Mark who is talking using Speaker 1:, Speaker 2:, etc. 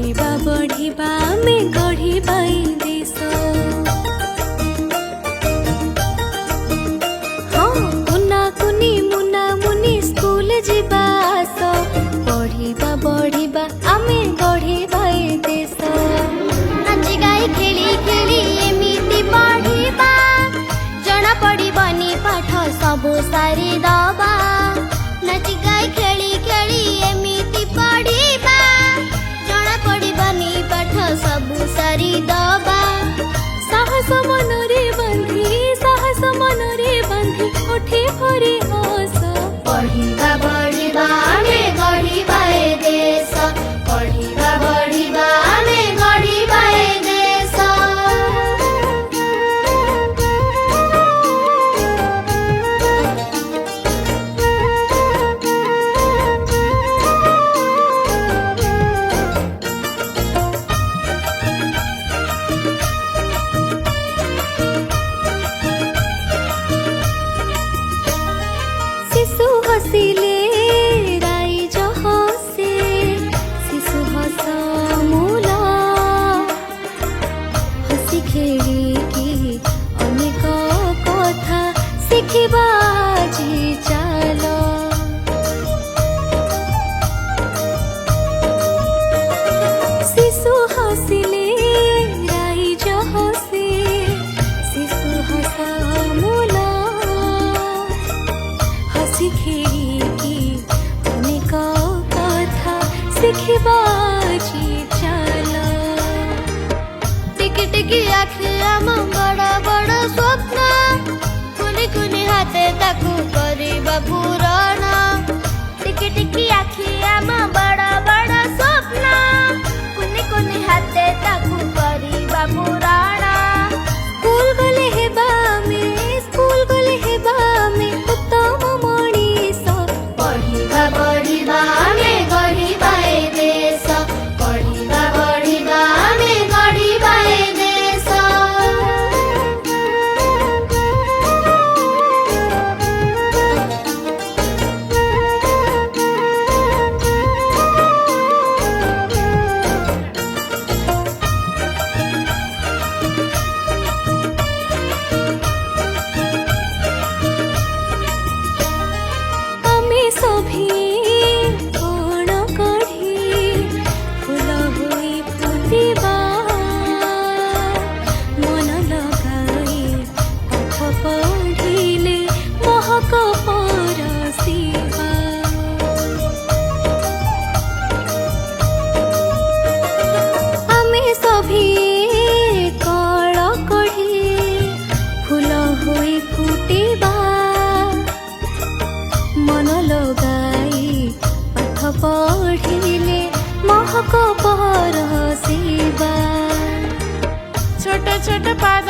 Speaker 1: पढ़िबा बढ़िबा आमे गढ़िबा ई देश। हाँ कुना कुनी मुना मुनी स्कूल जिबा आस, पढ़िबा बढ़िबा आमे गढ़िबा ई देश।
Speaker 2: नाची गाई खेली खेली एमिति पढ़िबा, जना पड़िबनी पाठ सबु सारी दबा। नाची गाई खेली खेली एमिति पढ़िबा, जना पड़िबनी पाठ सबु सारी दबा।
Speaker 1: साहस मनरे बांधी साहस मनरे बांधी उठी भरी हस।
Speaker 2: पढ़िबा बढ़िबा आमे गढ़िबा ए देश, पढ़िबा बढ़िबा आमे गढ़िबा ए देश।
Speaker 1: शिशु हसिले राइज हसे, शिशु हस मूला हसी खेलिकी अनेक कथा शिखिबा आजि चाल। शिशु हसिले राइज हसे, शिशु हस मूला हसी खेलिकी अनेक कथा शिखिबा आजि चाल।
Speaker 2: टिकी टिकी आखि आम बड़ बड़ स्वप्न, कुनी कुनी हाथे ताकू करिबा पूरण। टिकी टिकी आखि आम बड़ बड़ स्वप्न, कुनी कुनी हाथे ताकू करिबा पूरण।
Speaker 1: स्कूल गले हेबा आमे स्कूल गले हेबा आमे उत्तम मनीष।
Speaker 2: पढ़िबा बढ़िबा आमे गढ़िबा ए देश, पढ़िबा बढ़िबा आमे गढ़िबा ए देश।
Speaker 1: आमे सभी कोण कढ़ी फूल हुई फुटिबा, मन लगाई पाठ पढ़िले महक परसिबा। आमे सभी कळ कढ़ी फूल हुई फुटिबा, मन लगाई पाठ पढ़िले महक परसिबा।
Speaker 3: छोट छोट पाद